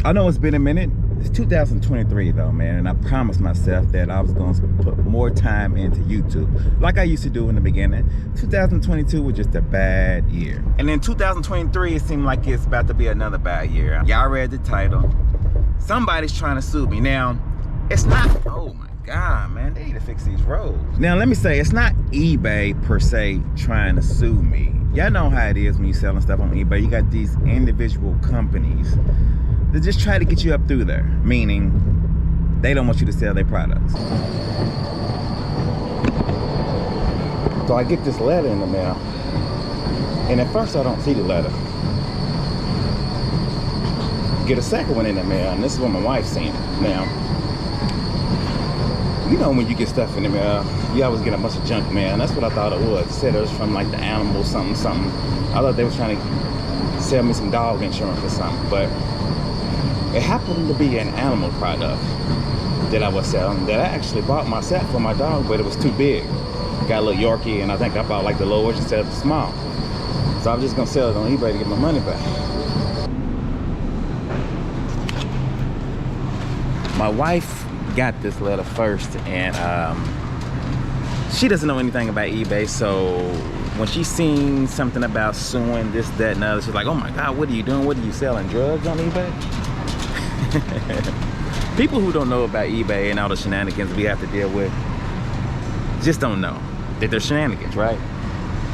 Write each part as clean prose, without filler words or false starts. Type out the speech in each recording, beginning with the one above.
I know it's been a minute. It's 2023 though, man, and I promised myself that I was going to put more time into YouTube like I used to do in the beginning. 2022 was just a bad year. And in 2023, it seemed like it's about to be another bad year. Y'all read the title. Somebody's trying to sue me. Now, it's not, oh my God, man, they need to fix these roads. Now, let me say, it's not eBay per se trying to sue me. Y'all know how it is when you selling stuff on eBay. You got these individual companies that just try to get you up through there, meaning they don't want you to sell their products. So I get this letter in the mail, and at first I don't see the letter. Get a second one in the mail, and this is what my wife's seen it. Now, you know when you get stuff in the mail, you always get a bunch of junk mail, and that's what I thought it was. It said it was from like the animal something. I thought they were trying to sell me some dog insurance or something, but it happened to be an animal product that I was selling that I actually bought myself for my dog, but it was too big. Got a little Yorkie, and I think I bought like the large instead of the small. So I'm just gonna sell it on eBay to get my money back. My wife got this letter first, and she doesn't know anything about eBay, so when she seen something about suing this, that, and other, she's like, oh my God, what are you doing? What are you selling, drugs on eBay? People who don't know about eBay and all the shenanigans we have to deal with just don't know that they're shenanigans, right?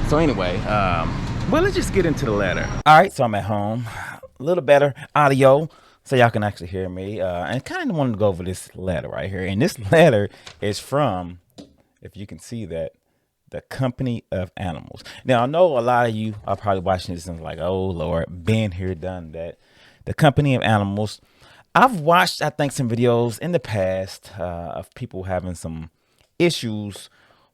So anyway, well, let's just get into the letter. All right, so I'm at home, a little better audio so y'all can actually hear me, and kind of wanted to go over this letter right here. And this letter is from, if you can see that, the Company of Animals. Now, I know a lot of you are probably watching this and like, oh Lord, been here, done that. The Company of Animals. I've watched, I think, some videos in the past of people having some issues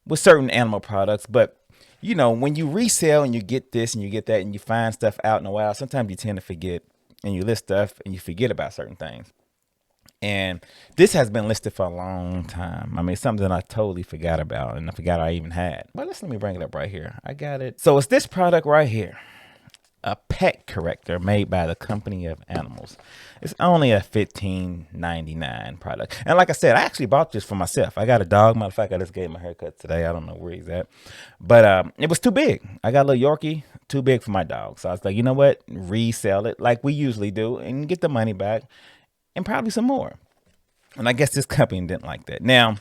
with certain animal products. But, you know, when you resell and you get this and you get that and you find stuff out in a while, sometimes you tend to forget and you list stuff and you forget about certain things. And this has been listed for a long time. I mean, something I totally forgot about and I forgot I even had. But let me bring it up right here. I got it. So it's this product right here. A pet corrector made by the Company of Animals. It's only a $15.99 product. And like I said, I actually bought this for myself. I got a dog. Matter of fact, I just gave him a haircut today. I don't know where he's at. But it was too big. I got a little Yorkie, too big for my dog. So I was like, you know what? Resell it like we usually do and get the money back and probably some more. And I guess this company didn't like that. Now,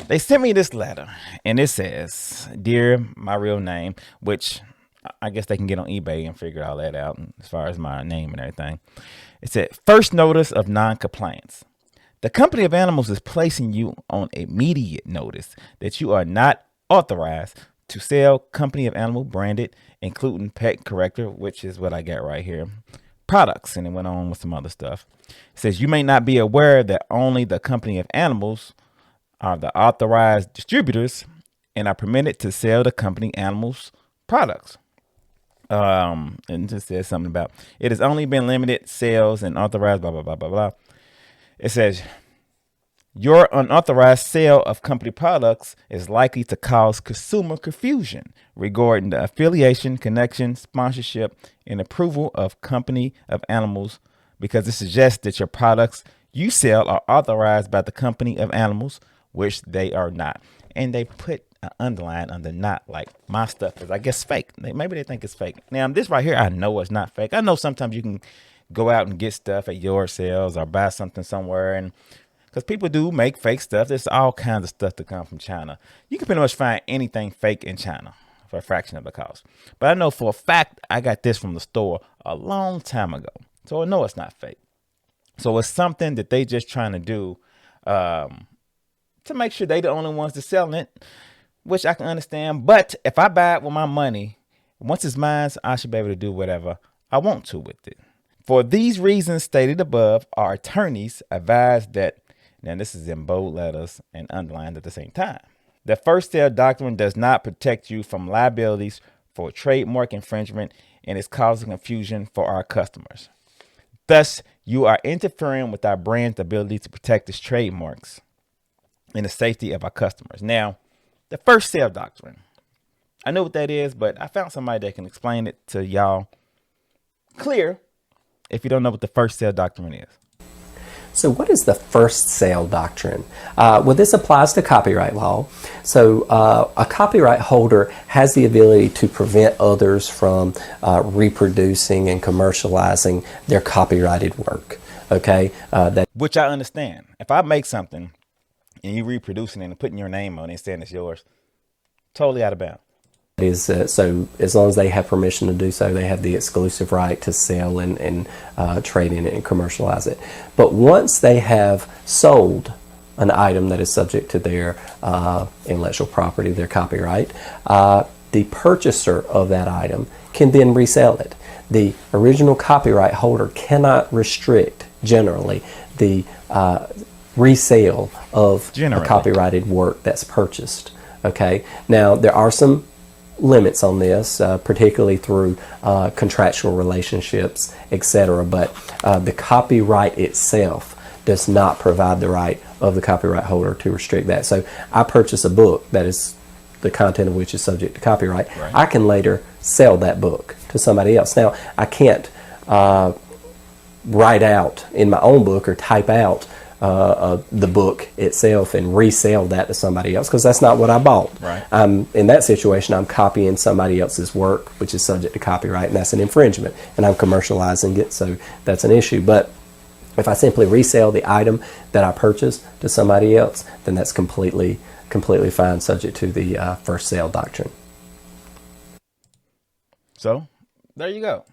they sent me this letter and it says, Dear, my real name, which I guess they can get on eBay and figure all that out as far as my name and everything. It said, first notice of non-compliance. The Company of Animals is placing you on immediate notice that you are not authorized to sell Company of Animal branded, including pet corrector, which is what I got right here, products. And it went on with some other stuff. It says you may not be aware that only the Company of Animals are the authorized distributors and are permitted to sell the Company Animals products. And it just says something about it has only been limited sales and authorized blah blah blah blah blah. It says your unauthorized sale of company products is likely to cause consumer confusion regarding the affiliation, connection, sponsorship, and approval of Company of Animals because it suggests that your products you sell are authorized by the Company of Animals, which they are not. And they put an underline under not, like my stuff is, I guess, fake. Maybe they think it's fake. Now, this right here, I know it's not fake. I know sometimes you can go out and get stuff at your sales or buy something somewhere. And because people do make fake stuff, there's all kinds of stuff that come from China. You can pretty much find anything fake in China for a fraction of the cost. But I know for a fact I got this from the store a long time ago. So I know it's not fake. So it's something that they just trying to do to make sure they the only ones that selling it, which I can understand. But if I buy it with my money, once it's mine, I should be able to do whatever I want to with it. For these reasons stated above, our attorneys advise that, now this is in bold letters and underlined at the same time, the first sale doctrine does not protect you from liabilities for trademark infringement and is causing confusion for our customers. Thus, you are interfering with our brand's ability to protect its trademarks and the safety of our customers. Now, the first sale doctrine. I know what that is, but I found somebody that can explain it to y'all clear if you don't know what the first sale doctrine is. So what is the first sale doctrine? Well, this applies to copyright law. So a copyright holder has the ability to prevent others from reproducing and commercializing their copyrighted work. Okay, Which I understand. If I make something and you reproducing it and putting your name on it and saying it's yours, totally out of bounds. So as long as they have permission to do so, they have the exclusive right to sell and trade in it and commercialize it. But once they have sold an item that is subject to their intellectual property, their copyright, the purchaser of that item can then resell it. The original copyright holder cannot restrict, generally, the resale of a copyrighted work that's purchased. Okay. Now, there are some limits on this, particularly through contractual relationships, etc. But the copyright itself does not provide the right of the copyright holder to restrict that. So I purchase a book that is the content of which is subject to copyright. Right. I can later sell that book to somebody else. Now, I can't write out in my own book or type out the book itself and resell that to somebody else, because that's not what I bought. Right. In that situation, I'm copying somebody else's work, which is subject to copyright, and that's an infringement, and I'm commercializing it, so that's an issue. But if I simply resell the item that I purchased to somebody else, then that's completely fine, subject to the first sale doctrine. So there you go.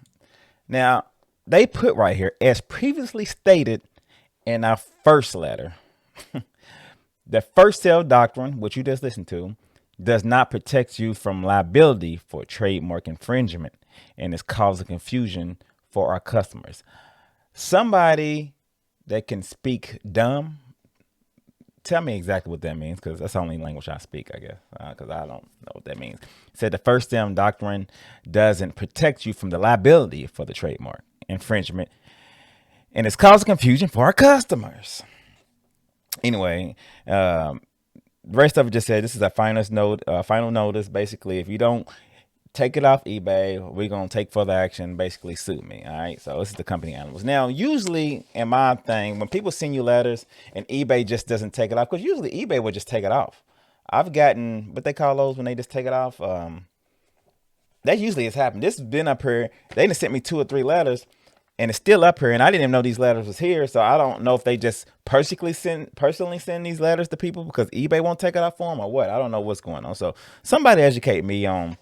Now, they put right here, as previously stated in our first letter, the first sale doctrine, which you just listened to, does not protect you from liability for trademark infringement and is causing confusion for our customers. Somebody that can speak dumb, tell me exactly what that means, because that's the only language I speak, I guess, because I don't know what that means. It said the first sale doctrine doesn't protect you from the liability for the trademark infringement and it's causing confusion for our customers. Anyway, the rest of it just said this is a final notice. Basically, if you don't take it off eBay, we're going to take further action, basically sue me. All right. So this is the company animals. Now, usually in my thing, when people send you letters and eBay just doesn't take it off, because usually eBay would just take it off. I've gotten what they call those when they just take it off. That usually has happened. This has been up here. They just sent me 2 or 3 letters and it's still up here. And I didn't even know these letters was here. So I don't know if they just personally send these letters to people because eBay won't take it off for them or what. I don't know what's going on. So somebody educate me on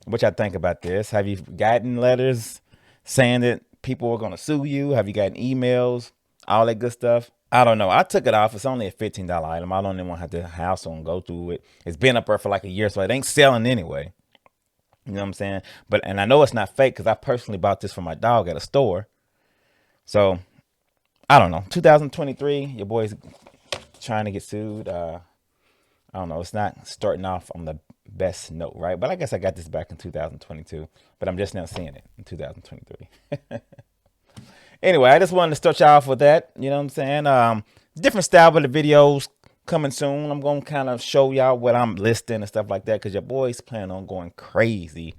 what y'all think about this. Have you gotten letters saying that people are going to sue you? Have you gotten emails? All that good stuff? I don't know. I took it off. It's only a $15 item. I don't even want to have to hassle and go through it. It's been up there for like a year, so it ain't selling anyway. You know what I'm saying? And I know it's not fake because I personally bought this for my dog at a store. So, I don't know. 2023, your boy's trying to get sued. I don't know. It's not starting off on the best note, right? But I guess I got this back in 2022. But I'm just now seeing it in 2023. Anyway, I just wanted to start y'all off with that. You know what I'm saying? Different style of the videos coming soon. I'm going to kind of show y'all what I'm listing and stuff like that because your boy's planning on going crazy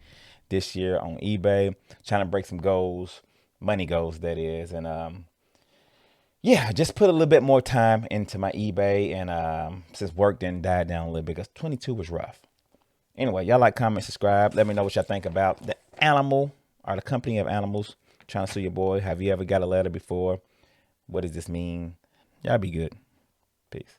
this year on eBay, trying to break some goals. Money goals, that is. And yeah, just put a little bit more time into my eBay, and since work didn't die down a little bit because 22 was rough. Anyway, y'all like, comment, subscribe. Let me know what y'all think about the animal or the company of animals trying to sue your boy. Have you ever got a letter before? What does this mean? Y'all be good. Peace.